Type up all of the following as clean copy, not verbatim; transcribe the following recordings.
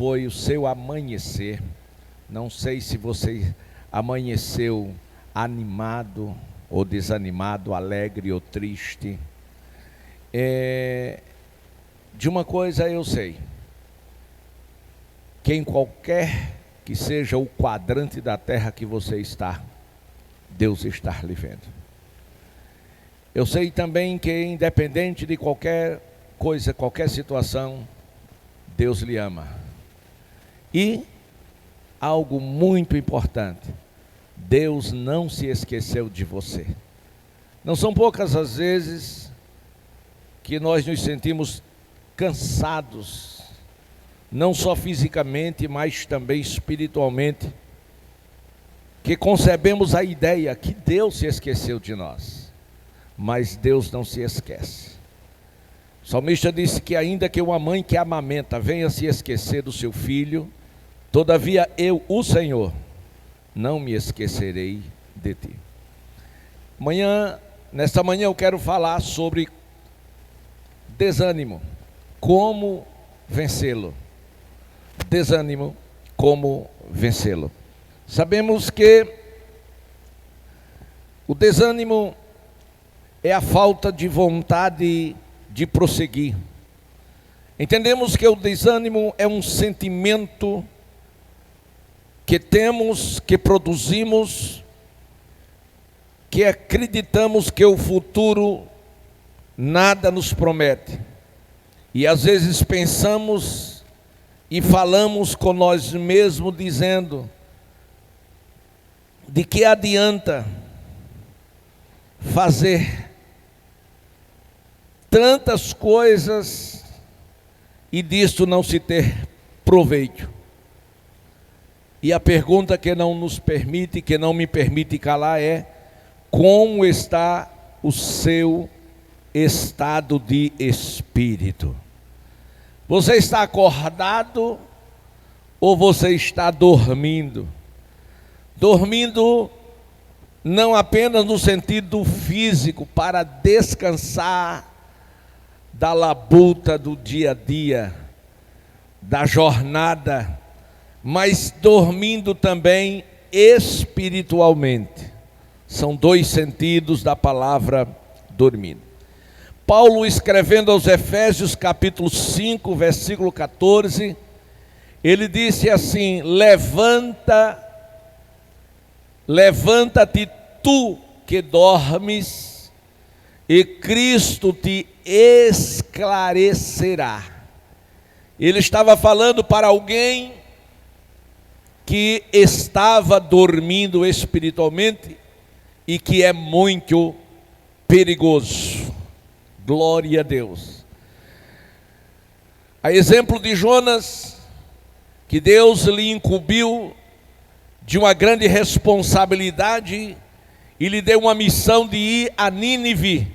foi o seu amanhecer. Não sei se você amanheceu animado ou desanimado, alegre ou triste. De uma coisa eu sei, que em qualquer que seja o quadrante da terra que você está, Deus está lhe vendo. Eu sei também que independente de qualquer coisa, qualquer situação, Deus lhe ama. E algo muito importante, Deus não se esqueceu de você. Não são poucas as vezes que nós nos sentimos cansados, não só fisicamente, mas também espiritualmente, que concebemos a ideia que Deus se esqueceu de nós. Mas Deus não se esquece. O salmista disse que ainda que uma mãe que amamenta venha se esquecer do seu filho, todavia eu, o Senhor, não me esquecerei de ti. Nesta manhã eu quero falar sobre desânimo, como vencê-lo. Desânimo, como vencê-lo. Sabemos que o desânimo é a falta de vontade de prosseguir. Entendemos que o desânimo é um sentimento que temos, que produzimos, que acreditamos que o futuro nada nos promete. E às vezes pensamos e falamos com nós mesmos dizendo: de que adianta fazer tantas coisas e disto não se ter proveito? E a pergunta que não nos permite, que não me permite calar é: como está o seu estado de espírito? Você está acordado ou você está dormindo? Dormindo não apenas no sentido físico, para descansar da labuta do dia a dia, da jornada, mas dormindo também espiritualmente. São dois sentidos da palavra dormindo. Paulo, escrevendo aos Efésios capítulo 5, versículo 14, ele disse assim: levanta-te tu que dormes, e Cristo te esclarecerá. Ele estava falando para alguém que estava dormindo espiritualmente e que é muito perigoso. Glória a Deus. A exemplo de Jonas, que Deus lhe incumbiu de uma grande responsabilidade e lhe deu uma missão de ir a Nínive,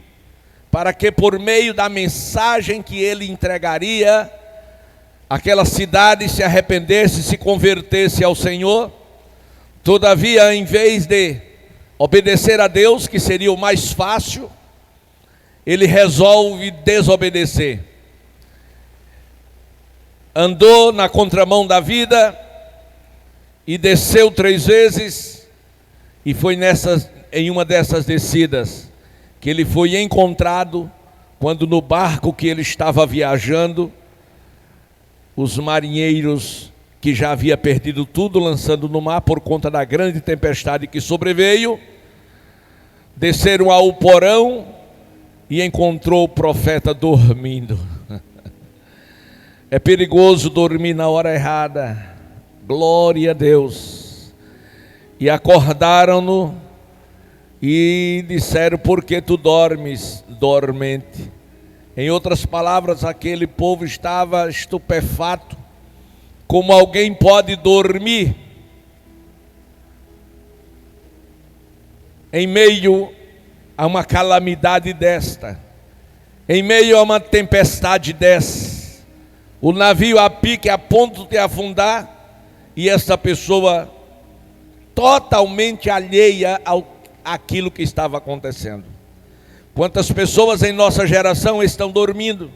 para que por meio da mensagem que ele entregaria, aquela cidade se arrependesse, se convertesse ao Senhor. Todavia, em vez de obedecer a Deus, que seria o mais fácil, ele resolve desobedecer. Andou na contramão da vida e desceu 3 vezes, e foi em uma dessas descidas que ele foi encontrado, quando no barco que ele estava viajando, os marinheiros, que já havia perdido tudo lançando no mar por conta da grande tempestade que sobreveio, desceram ao porão e encontrou o profeta dormindo. É perigoso dormir na hora errada. Glória a Deus. E acordaram-no e disseram: por que tu dormes, dormente? Em outras palavras, aquele povo estava estupefato. Como alguém pode dormir em meio a uma calamidade desta, em meio a uma tempestade dessa, o navio a pique a ponto de afundar, e essa pessoa totalmente alheia àquilo que estava acontecendo. Quantas pessoas em nossa geração estão dormindo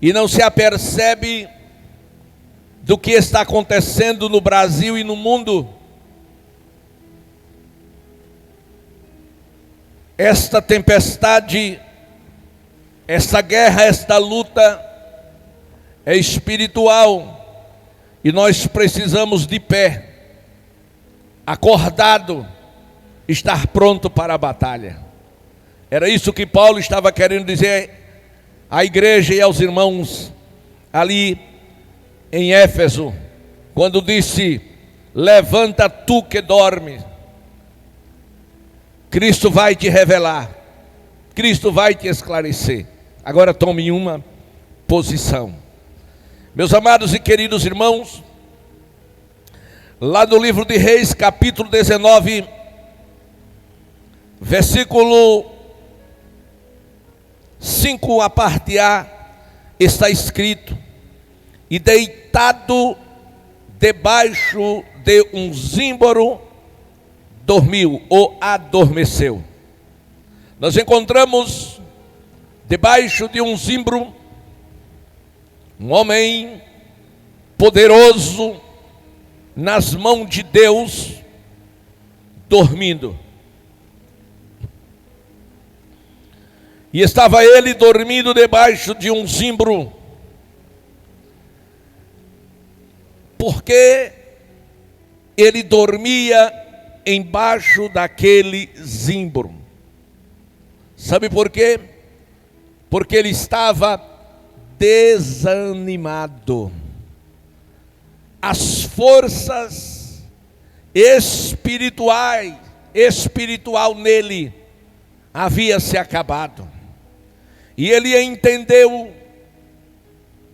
e não se apercebe do que está acontecendo no Brasil e no mundo. Esta tempestade, esta guerra, esta luta é espiritual e nós precisamos de pé, acordado, estar pronto para a batalha. Era isso que Paulo estava querendo dizer à igreja e aos irmãos ali em Éfeso, quando disse: levanta tu que dorme, Cristo vai te revelar, Cristo vai te esclarecer. Agora tome uma posição. Meus amados e queridos irmãos, lá no livro de Reis, capítulo 19, versículo 5, a parte A, está escrito: e deitado debaixo de um zimbro, dormiu ou adormeceu. Nós encontramos debaixo de um zimbro um homem poderoso nas mãos de Deus, dormindo. E estava ele dormindo debaixo de um zimbro, porque ele dormia embaixo daquele zimbro. Sabe por quê? Porque ele estava desanimado. As forças espiritual nele havia se acabado. E ele entendeu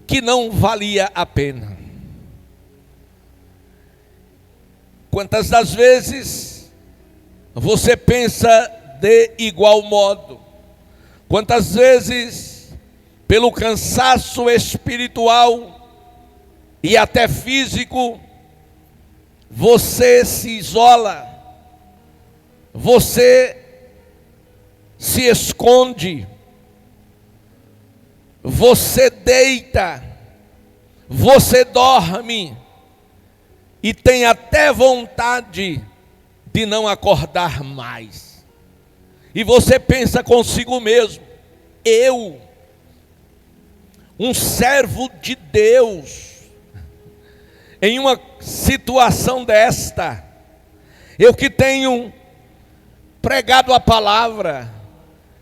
que não valia a pena. Quantas das vezes você pensa de igual modo? Quantas vezes, pelo cansaço espiritual e até físico, você se isola, você se esconde, você deita, você dorme e tem até vontade de não acordar mais. E você pensa consigo mesmo: eu, um servo de Deus, em uma situação desta, eu que tenho pregado a palavra,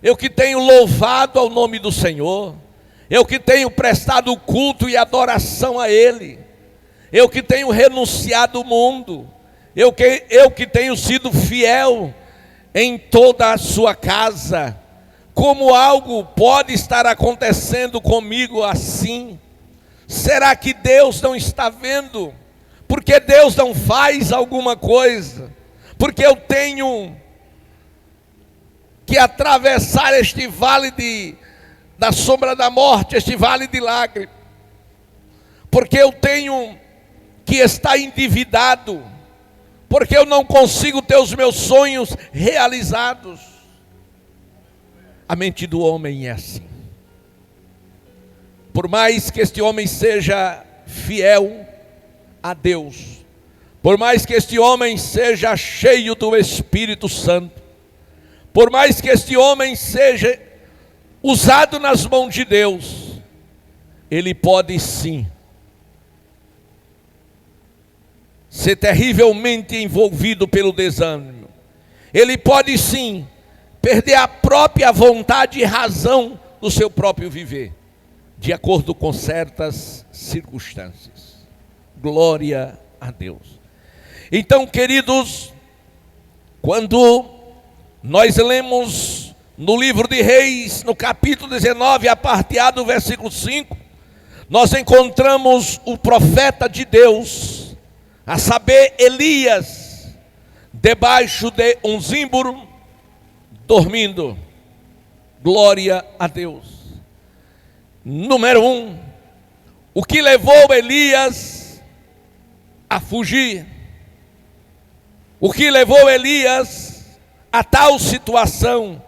eu que tenho louvado ao nome do Senhor, eu que tenho prestado culto e adoração a Ele, eu que tenho renunciado ao mundo, eu que tenho sido fiel em toda a sua casa, como algo pode estar acontecendo comigo assim? Será que Deus não está vendo? Porque Deus não faz alguma coisa? Porque eu tenho que atravessar este vale da sombra da morte, este vale de lágrimas? Porque eu tenho que estar endividado? Porque eu não consigo ter os meus sonhos realizados? A mente do homem é assim. Por mais que este homem seja fiel a Deus, por mais que este homem seja cheio do Espírito Santo, por mais que este homem seja usado nas mãos de Deus, ele pode sim ser terrivelmente envolvido pelo desânimo. Ele pode sim perder a própria vontade e razão do seu próprio viver, de acordo com certas circunstâncias. Glória a Deus. Então, queridos, quando nós lemos no livro de Reis, no capítulo 19, a parte A do versículo 5, nós encontramos o profeta de Deus, a saber, Elias, debaixo de um zimbro, dormindo. Glória a Deus. Número 1, o que levou Elias a fugir? O que levou Elias a tal situação?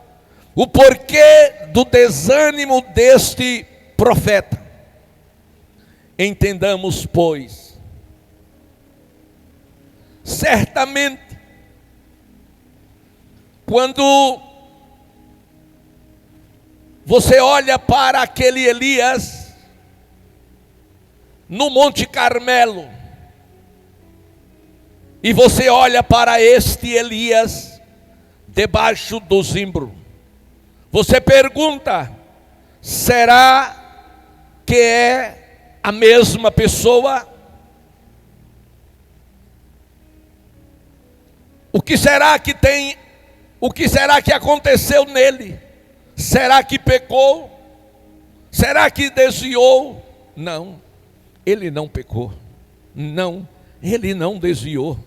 O porquê do desânimo deste profeta? Entendamos, pois, Certamente, quando você olha para aquele Elias no Monte Carmelo, e você olha para este Elias debaixo do zimbro, você pergunta: será que é a mesma pessoa? O que será que tem? O que será que aconteceu nele? Será que pecou? Será que desviou? Não, ele não pecou. Não, ele não desviou.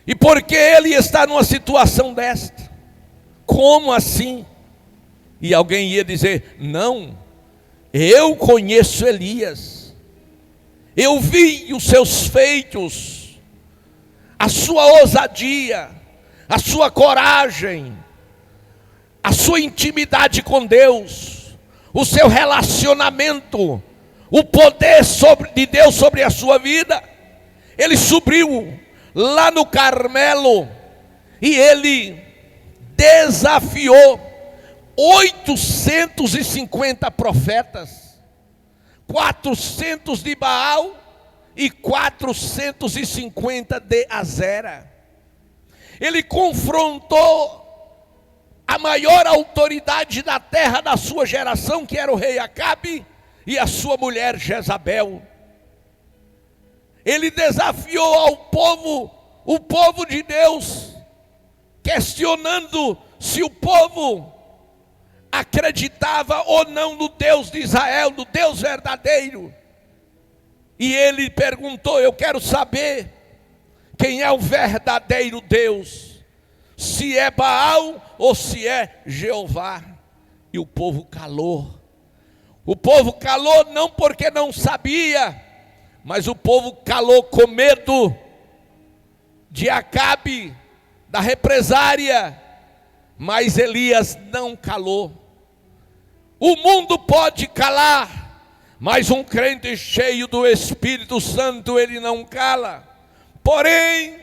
E por que ele está numa situação desta? Como assim? E alguém ia dizer: não, eu conheço Elias, eu vi os seus feitos, a sua ousadia, a sua coragem, a sua intimidade com Deus, o seu relacionamento, o poder de Deus sobre a sua vida. Ele subiu lá no Carmelo e ele desafiou 850 profetas, 400 de Baal e 450 de Azera. Ele confrontou a maior autoridade da terra da sua geração, que era o rei Acabe e a sua mulher Jezabel. Ele desafiou ao povo, o povo de Deus, questionando se o povo acreditava ou não no Deus de Israel, no Deus verdadeiro. E ele perguntou: eu quero saber quem é o verdadeiro Deus, se é Baal ou se é Jeová. E o povo calou. O povo calou não porque não sabia, mas o povo calou com medo de Acabe, da represária. Mas Elias não calou. O mundo pode calar, mas um crente cheio do Espírito Santo, ele não cala. Porém,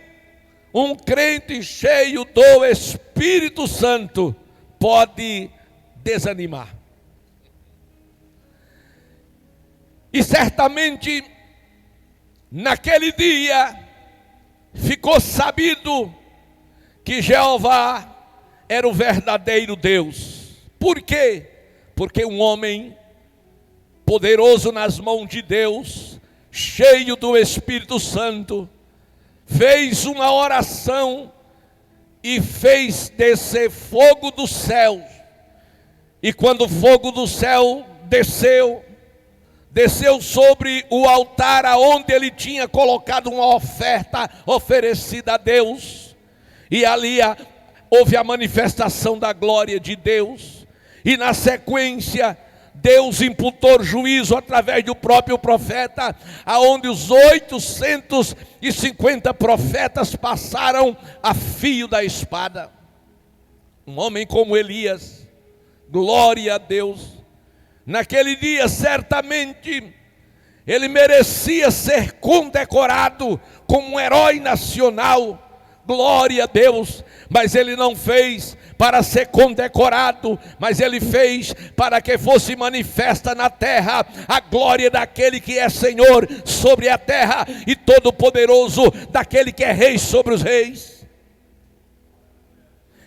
um crente cheio do Espírito Santo pode desanimar. E certamente, naquele dia, ficou sabido que Jeová era o verdadeiro Deus. Por quê? Porque um homem poderoso nas mãos de Deus, cheio do Espírito Santo, fez uma oração e fez descer fogo do céu. E quando o fogo do céu desceu sobre o altar aonde ele tinha colocado uma oferta oferecida a Deus. E ali houve a manifestação da glória de Deus. E na sequência, Deus imputou juízo através do próprio profeta, aonde os 850 profetas passaram a fio da espada. Um homem como Elias, glória a Deus, naquele dia certamente ele merecia ser condecorado como um herói nacional, glória a Deus, mas ele não fez para ser condecorado, mas ele fez para que fosse manifesta na terra a glória daquele que é Senhor sobre a terra e todo-poderoso, daquele que é rei sobre os reis.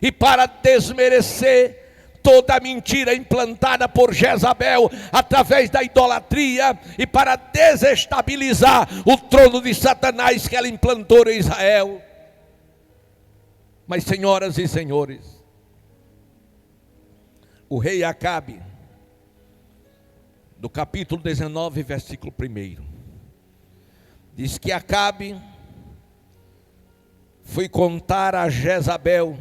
E para desmerecer toda a mentira implantada por Jezabel através da idolatria e para desestabilizar o trono de Satanás que ela implantou em Israel. Mas, senhoras e senhores, o rei Acabe, do capítulo 19, versículo 1, diz que Acabe foi contar a Jezabel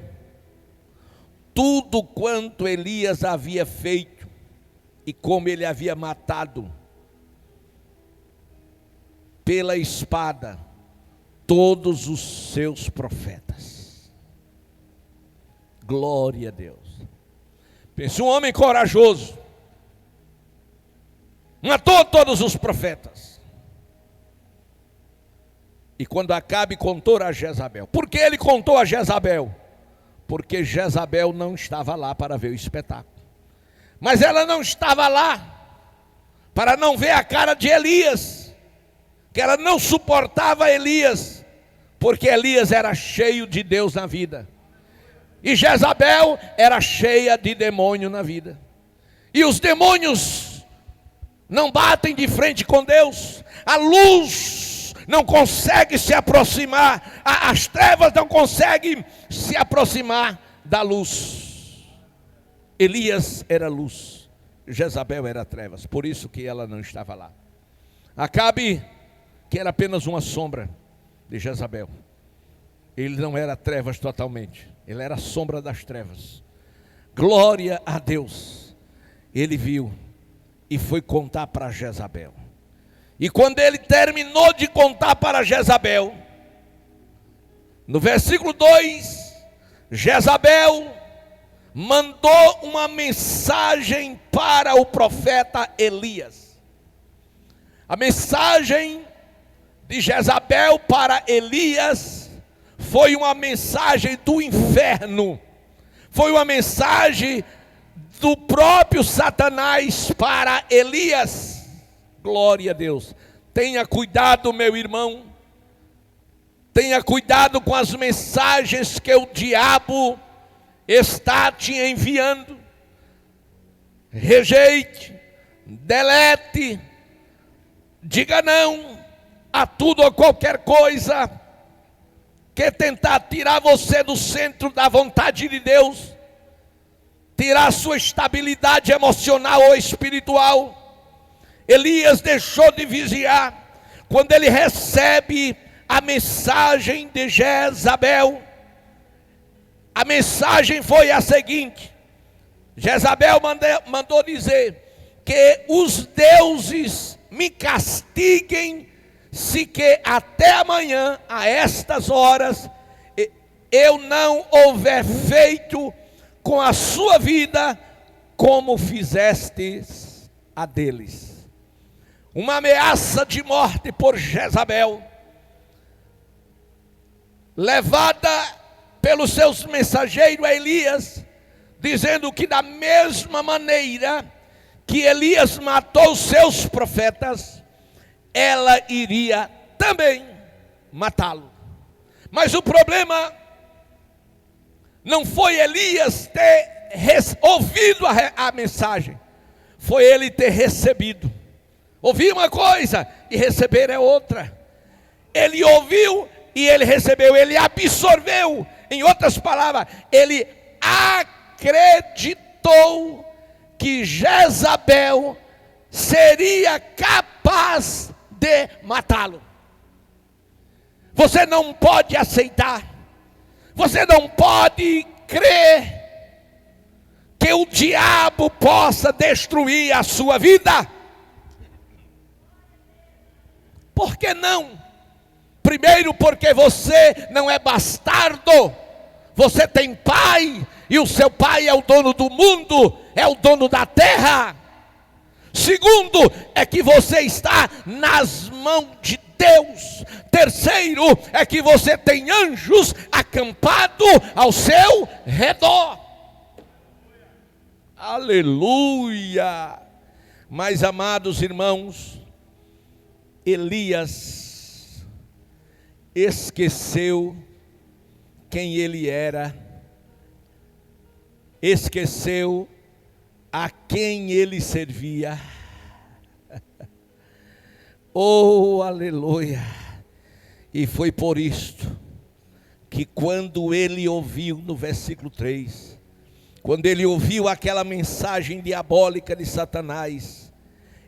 tudo quanto Elias havia feito e como ele havia matado pela espada todos os seus profetas. Glória a Deus. Pense, um homem corajoso matou todos os profetas. E quando Acabe contou a Jezabel. Por que ele contou a Jezabel? Porque Jezabel não estava lá para ver o espetáculo. Mas ela não estava lá para não ver a cara de Elias, que ela não suportava Elias, porque Elias era cheio de Deus na vida, e Jezabel era cheia de demônio na vida. E os demônios não batem de frente com Deus, a luz não consegue se aproximar, as trevas não conseguem se aproximar da luz. Elias era luz, Jezabel era trevas, por isso que ela não estava lá. Acabe, que era apenas uma sombra de Jezabel, ele não era trevas totalmente, ele era a sombra das trevas. Glória a Deus. Ele viu e foi contar para Jezabel. E quando ele terminou de contar para Jezabel, no versículo 2, Jezabel mandou uma mensagem para o profeta Elias. A mensagem de Jezabel para Elias foi uma mensagem do inferno, foi uma mensagem do próprio Satanás para Elias. Glória a Deus. Tenha cuidado, meu irmão, tenha cuidado com as mensagens que o diabo está te enviando. Rejeite, delete, diga não a tudo ou qualquer coisa que tentar tirar você do centro da vontade de Deus, tirar a sua estabilidade emocional ou espiritual. Elias deixou de vigiar quando ele recebe a mensagem de Jezabel. A mensagem foi a seguinte: Jezabel mandou dizer que os deuses me castiguem se que até amanhã, a estas horas, eu não houver feito com a sua vida como fizestes a deles. Uma ameaça de morte por Jezabel, levada pelos seus mensageiros a Elias, dizendo que da mesma maneira que Elias matou os seus profetas, ela iria também matá-lo. Mas o problema não foi Elias ter ouvido a mensagem, foi ele ter recebido. Ouvir uma coisa e receber é outra. Ele ouviu e ele recebeu, ele absorveu. Em outras palavras, ele acreditou que Jezabel seria capaz de matá-lo. Você não pode aceitar, você não pode crer que o diabo possa destruir a sua vida. Por que não? Primeiro, porque você não é bastardo, você tem pai, e o seu pai é o dono do mundo, é o dono da terra. Segundo, é que você está nas mãos de Deus. Terceiro, é que você tem anjos acampados ao seu redor. Aleluia! Mas, amados irmãos, Elias esqueceu quem ele era, esqueceu a quem ele servia. Oh, aleluia! E foi por isto que quando ele ouviu, no versículo 3, quando ele ouviu aquela mensagem diabólica de Satanás,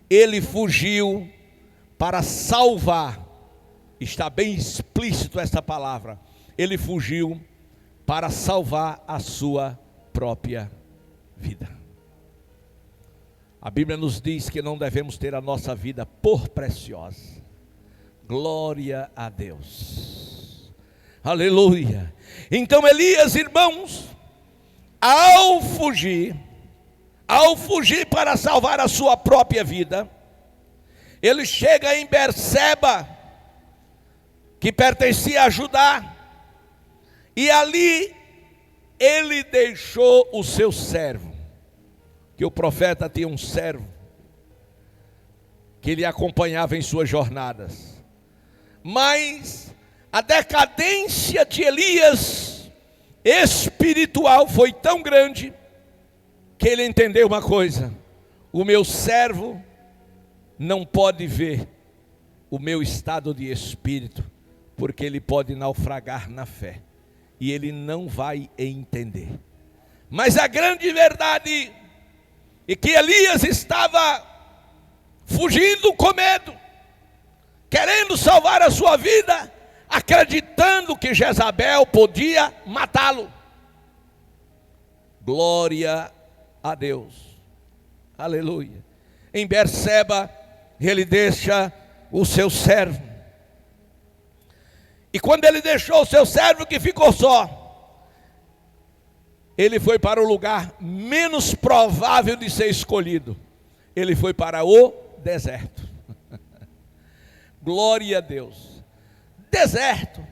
ele fugiu para salvar. Está bem explícito essa palavra. Ele fugiu para salvar a sua própria vida. A Bíblia nos diz que não devemos ter a nossa vida por preciosa. Glória a Deus. Aleluia. Então Elias, irmãos, ao fugir para salvar a sua própria vida, ele chega em Berseba, que pertencia a Judá, e ali ele deixou o seu servo, que o profeta tinha um servo, que ele acompanhava em suas jornadas. Mas a decadência de Elias espiritual foi tão grande, que ele entendeu uma coisa: o meu servo não pode ver o meu estado de espírito, porque ele pode naufragar na fé, e ele não vai entender. Mas a grande verdade é que Elias estava fugindo com medo, querendo salvar a sua vida, acreditando que Jezabel podia matá-lo. Glória a Deus, aleluia. Em Berseba, ele deixa o seu servo, e quando ele deixou o seu servo, que ficou só, ele foi para o lugar menos provável de ser escolhido. Ele foi para o deserto. Glória a Deus. Deserto.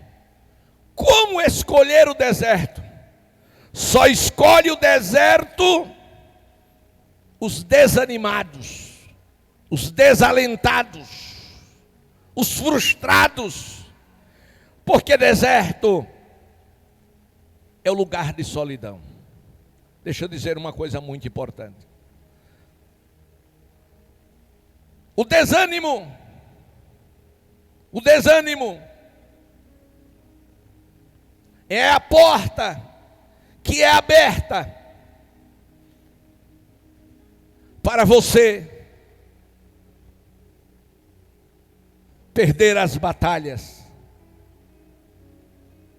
Como escolher o deserto? Só escolhe o deserto os desanimados, os desalentados, os frustrados. Porque deserto é o lugar de solidão. Deixa eu dizer uma coisa muito importante. O desânimo é a porta que é aberta para você perder as batalhas,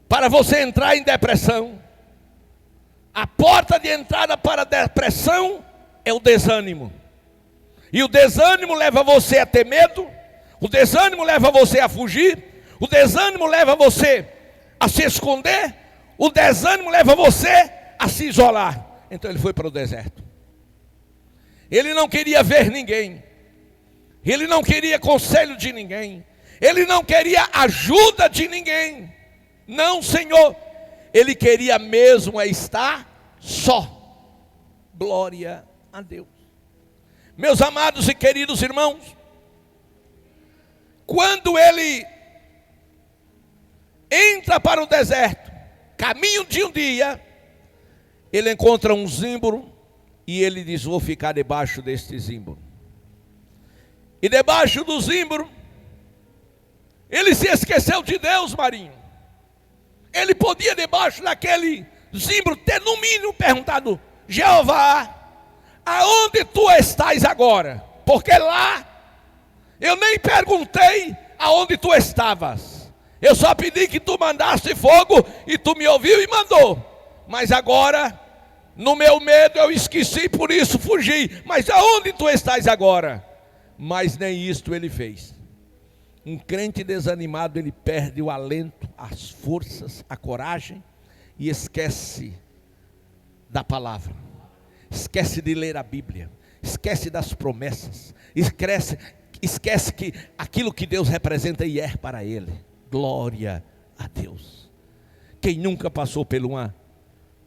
para você entrar em depressão. A porta de entrada para a depressão é o desânimo. E o desânimo leva você a ter medo, o desânimo leva você a fugir, o desânimo leva você a se esconder, o desânimo leva você a se isolar. Então ele foi para o deserto. Ele não queria ver ninguém, ele não queria conselho de ninguém, ele não queria ajuda de ninguém. Não, Senhor, ele queria mesmo estar só. Glória a Deus. Meus amados e queridos irmãos, quando ele entra para o deserto, caminho de um dia, ele encontra um zimbro e ele diz: vou ficar debaixo deste zimbro. E debaixo do zimbro, ele se esqueceu de Deus, Marinho. Ele podia debaixo daquele zimbro ter no mínimo perguntado: Jeová, aonde tu estás agora? Porque lá eu nem perguntei aonde tu estavas. Eu só pedi que tu mandasse fogo e tu me ouviu e mandou. Mas agora, no meu medo eu esqueci, por isso fugi. Mas aonde tu estás agora? Mas nem isto ele fez. Um crente desanimado, ele perde o alento, as forças, a coragem e esquece da palavra. Esquece de ler a Bíblia, esquece das promessas, esquece que aquilo que Deus representa e é para ele. Glória a Deus. Quem nunca passou por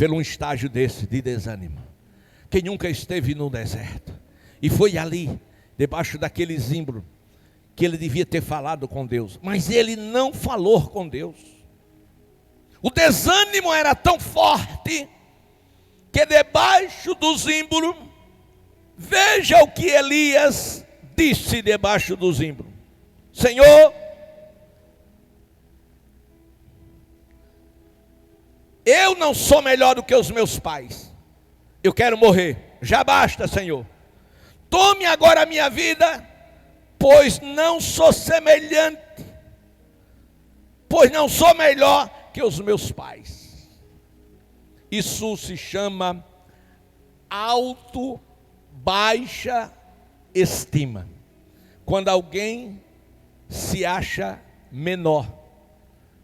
um estágio desse de desânimo? Quem nunca esteve no deserto e foi ali, debaixo daquele zimbro, que ele devia ter falado com Deus, mas ele não falou com Deus. O desânimo era tão forte, que debaixo do zimbro, veja o que Elias disse debaixo do zimbro: Senhor, eu não sou melhor do que os meus pais, eu quero morrer, já basta, Senhor. Tome agora a minha vida, pois não sou semelhante, pois não sou melhor que os meus pais. Isso se chama baixa estima. Quando alguém se acha menor,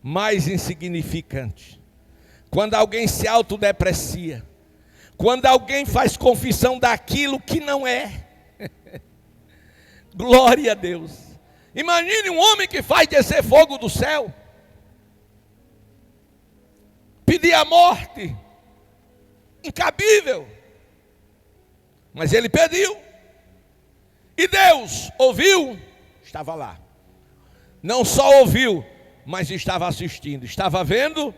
mais insignificante. Quando alguém se autodeprecia. Quando alguém faz confissão daquilo que não é. Glória a Deus. Imagine um homem que faz descer fogo do céu. pedir a morte, incabível. Mas ele pediu, e Deus ouviu, estava lá. Não só ouviu, mas estava assistindo, estava vendo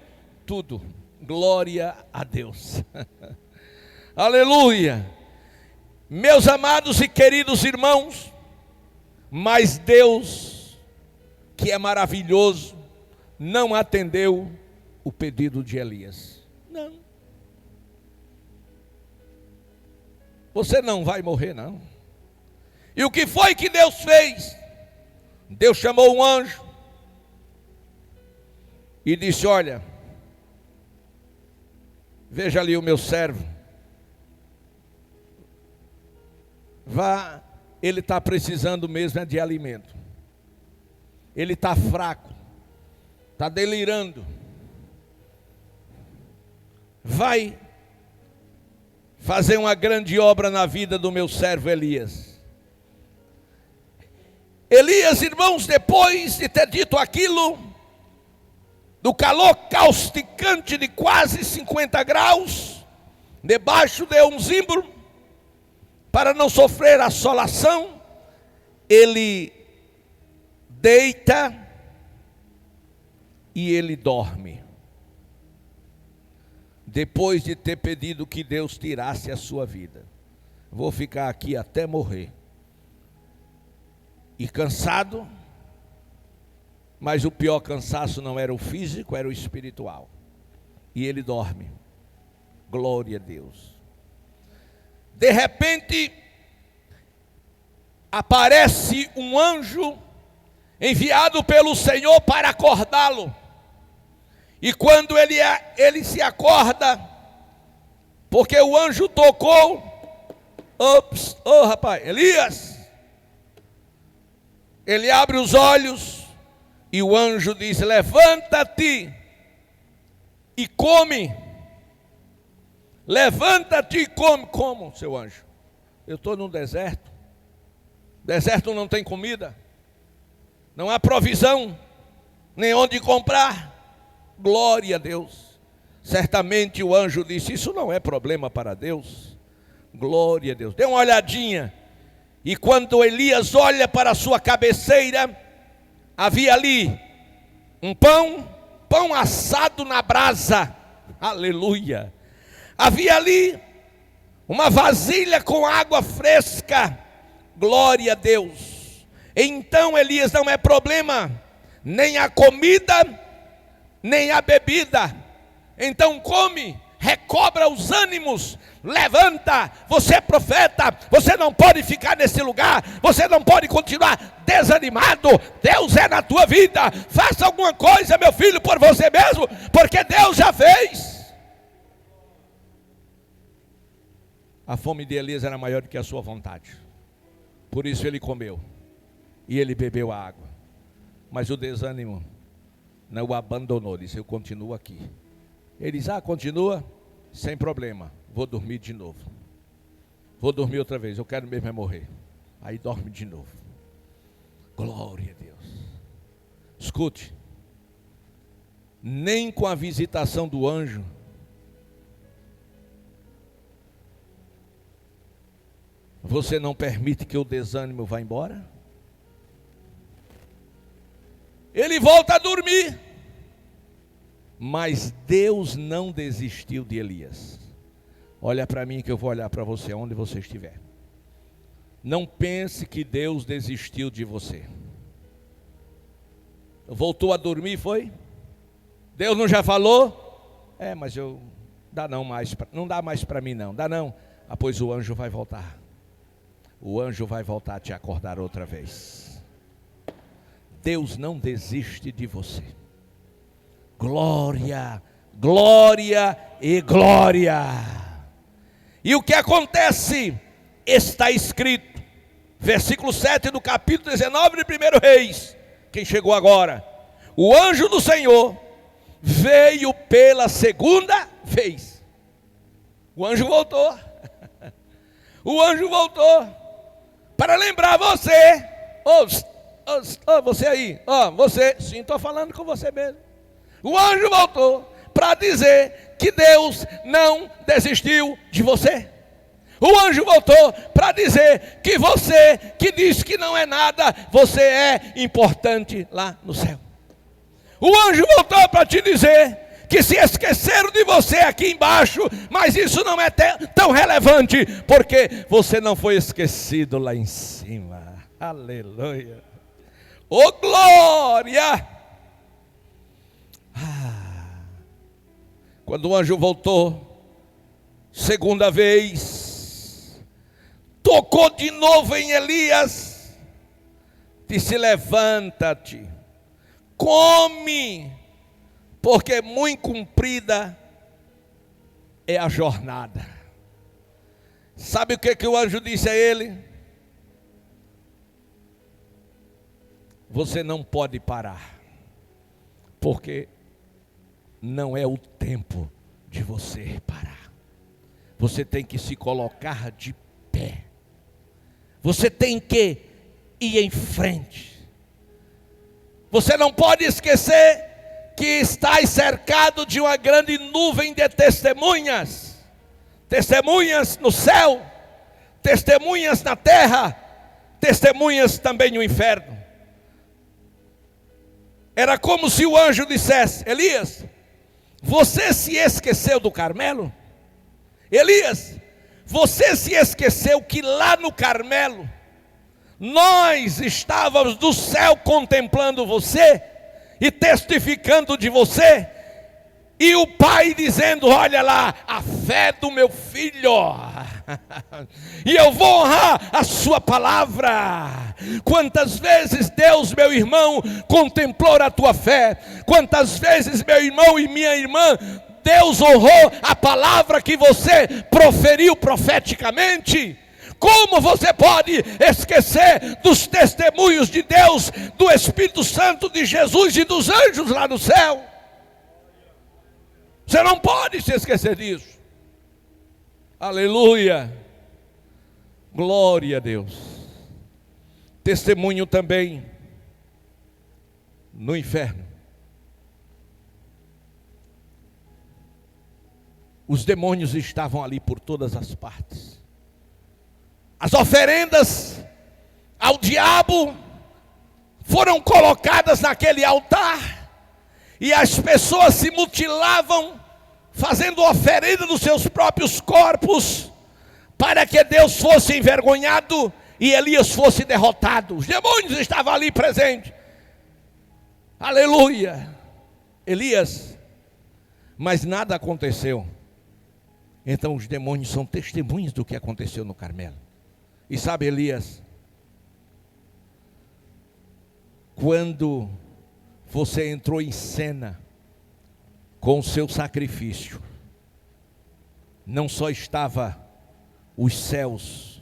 tudo. Glória a Deus. Aleluia. Meus amados e queridos irmãos, mas Deus, que é maravilhoso, não atendeu o pedido de Elias. Não. Você não vai morrer, não. E o que foi que Deus fez? Deus chamou um anjo e disse: olha, veja ali o meu servo, vá, ele está precisando mesmo de alimento, ele está fraco, está delirando, vai fazer uma grande obra na vida do meu servo Elias. Elias, irmãos, depois de ter dito aquilo, do calor causticante de quase 50 graus, debaixo de um zimbro, para não sofrer assolação, ele deita e ele dorme. Depois de ter pedido que Deus tirasse a sua vida. Vou ficar aqui até morrer. E cansado, mas o pior cansaço não era o físico, era o espiritual. E ele dorme. Glória a Deus. De repente, aparece um anjo enviado pelo Senhor para acordá-lo. E quando ele se acorda, porque o anjo tocou, rapaz, Elias, ele abre os olhos e o anjo diz: levanta-te e come. Levanta-te e come. Como, seu anjo? Eu estou num deserto. Deserto não tem comida, não há provisão, nem onde comprar. Glória a Deus. Certamente o anjo disse: isso não é problema para Deus. Glória a Deus. Dê uma olhadinha. E quando Elias olha para a sua cabeceira, havia ali um pão assado na brasa. Aleluia. Havia ali uma vasilha com água fresca. Glória a Deus. Então Elias, não é problema nem a comida, nem a bebida. Então come, recobra os ânimos, levanta, você é profeta, você não pode ficar nesse lugar, você não pode continuar desanimado. Deus é na tua vida. Faça alguma coisa, meu filho, por você mesmo, porque Deus já fez. A fome de Elias era maior do que a sua vontade, por isso ele comeu e ele bebeu a água. Mas o desânimo não o abandonou, disse: eu continuo aqui. Ele diz: continua, sem problema, vou dormir de novo. Vou dormir outra vez, eu quero mesmo é morrer. Aí dorme de novo. Glória a Deus. Escute, nem com a visitação do anjo você não permite que o desânimo vá embora? Ele volta a dormir. Mas Deus não desistiu de Elias. Olha para mim que eu vou olhar para você onde você estiver. Não pense que Deus desistiu de você. Voltou a dormir, foi? Deus não já falou? Mas não dá mais para mim não. Dá não. Pois o anjo vai voltar. O anjo vai voltar a te acordar outra vez. Deus não desiste de você. Glória, glória e glória. E o que acontece? Está escrito, versículo 7 do capítulo 19 de 1 Reis. Quem chegou agora? O anjo do Senhor veio pela segunda vez. O anjo voltou. O anjo voltou para lembrar você. Você aí, você, sim, estou falando com você mesmo. O anjo voltou para dizer que Deus não desistiu de você. O anjo voltou para dizer que você, que diz que não é nada, você é importante lá no céu. O anjo voltou para te dizer que se esqueceram de você aqui embaixo, mas isso não é tão relevante, porque você não foi esquecido lá em cima. Aleluia. Oh, glória! Quando o anjo voltou, segunda vez, tocou de novo em Elias, disse: levanta-te, come, porque muito comprida é a jornada. Sabe o que o anjo disse a ele? Você não pode parar, porque não é o tempo de você parar. Você tem que se colocar de pé. Você tem que ir em frente. Você não pode esquecer que estás cercado de uma grande nuvem de testemunhas. Testemunhas no céu, testemunhas na terra, testemunhas também no inferno. Era como se o anjo dissesse: Elias, você se esqueceu do Carmelo? Elias, você se esqueceu que lá no Carmelo nós estávamos do céu contemplando você e testificando de você, e o pai dizendo: olha lá, a fé do meu filho, e eu vou honrar a sua palavra. Quantas vezes, Deus, meu irmão, contemplou a tua fé? Quantas vezes, meu irmão e minha irmã, Deus honrou a palavra que você proferiu profeticamente? Como você pode esquecer dos testemunhos de Deus, do Espírito Santo, de Jesus e dos anjos lá no céu? Você não pode se esquecer disso. Aleluia. Glória a Deus. Testemunho também no inferno. Os demônios estavam ali por todas as partes. As oferendas ao diabo foram colocadas naquele altar, e as pessoas se mutilavam, fazendo oferenda dos seus próprios corpos, para que Deus fosse envergonhado e Elias fosse derrotado. Os demônios estavam ali presentes. Aleluia. Elias, mas nada aconteceu. Então os demônios são testemunhas do que aconteceu no Carmelo. E sabe, Elias, quando você entrou em cena com o seu sacrifício, não só estava os céus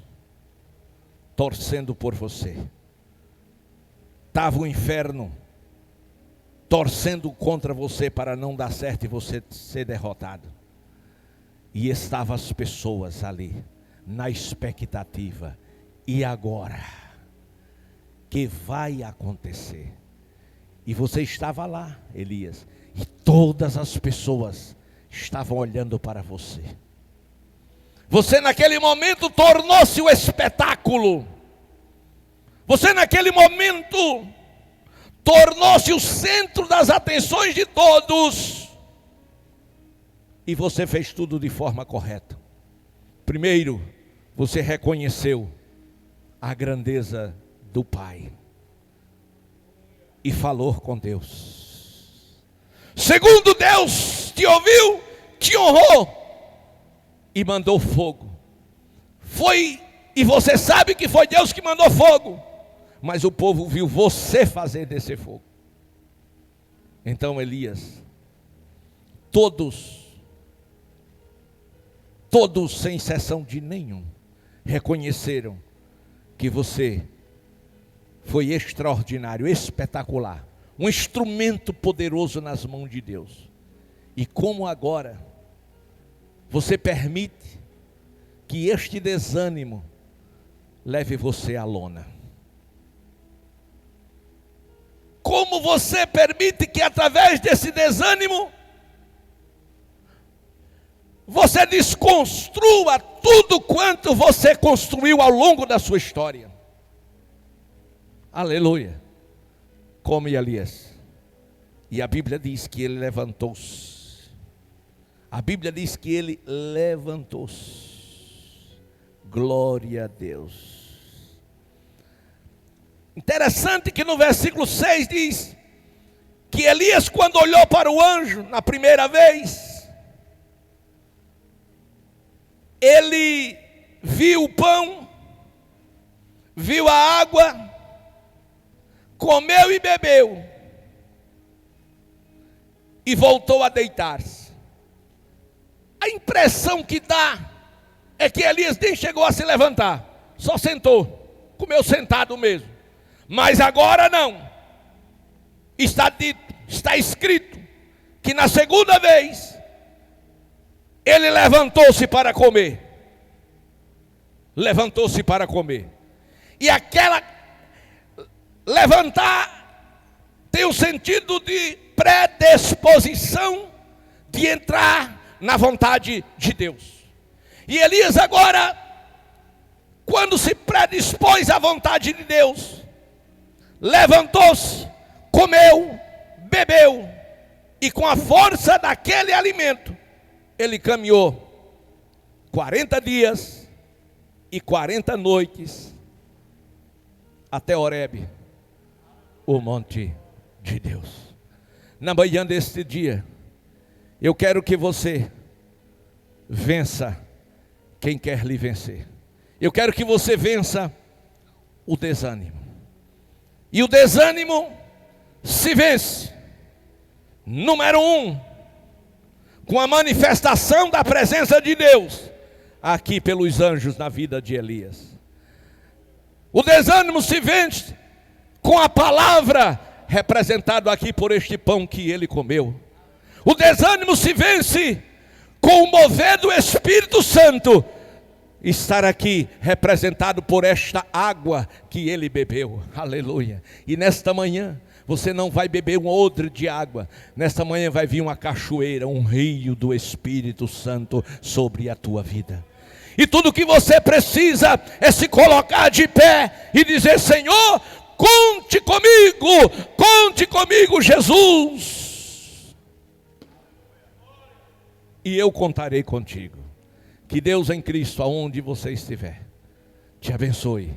torcendo por você, estava o inferno torcendo contra você para não dar certo e você ser derrotado. E estavam as pessoas ali, na expectativa: e agora? Que vai acontecer? E você estava lá, Elias, e todas as pessoas estavam olhando para você. Você naquele momento tornou-se o espetáculo. Você naquele momento tornou-se o centro das atenções de todos. E você fez tudo de forma correta. Primeiro, você reconheceu a grandeza do Pai e falou com Deus. Segundo, Deus te ouviu, te honrou e mandou fogo. E você sabe que foi Deus que mandou fogo, mas o povo viu você fazer descer fogo. Então, Elias, todos sem exceção de nenhum, reconheceram que você foi extraordinário, espetacular, um instrumento poderoso nas mãos de Deus. E como agora você permite que este desânimo leve você à lona? Como você permite que através desse desânimo você desconstrua tudo quanto você construiu ao longo da sua história. Aleluia. Como Elias. E a Bíblia diz que ele levantou-se. A Bíblia diz que ele levantou-se. Glória a Deus. Interessante que no versículo 6 diz que Elias, quando olhou para o anjo na primeira vez, ele viu o pão, viu a água, comeu e bebeu, e voltou a deitar-se. A impressão que dá é que Elias nem chegou a se levantar, só sentou, comeu sentado mesmo. Mas agora não. Está dito, está escrito, que na segunda vez, ele levantou-se para comer. Levantou-se para comer. E aquela levantar tem o sentido de predisposição de entrar na vontade de Deus. E Elias agora, quando se predispôs à vontade de Deus, levantou-se, comeu, bebeu, e com a força daquele alimento, ele caminhou 40 dias e 40 noites até Horebe, o monte de Deus. Na manhã deste dia, eu quero que você vença quem quer lhe vencer. Eu quero que você vença o desânimo. E o desânimo se vence, número 1, com a manifestação da presença de Deus, aqui pelos anjos na vida de Elias. O desânimo se vence com a palavra, representado aqui por este pão que ele comeu. O desânimo se vence com o mover do Espírito Santo, estar aqui representado por esta água que ele bebeu. Aleluia. E nesta manhã, você não vai beber um odre de água. Nesta manhã vai vir uma cachoeira, um rio do Espírito Santo sobre a tua vida. E tudo que você precisa é se colocar de pé e dizer: Senhor, conte comigo, Jesus. E eu contarei contigo. Que Deus em Cristo, aonde você estiver, te abençoe.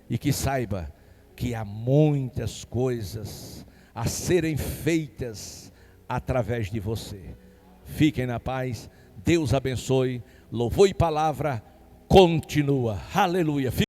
E que saiba que há muitas coisas a serem feitas através de você. Fiquem na paz. Deus abençoe. Louvor e palavra continua. Aleluia.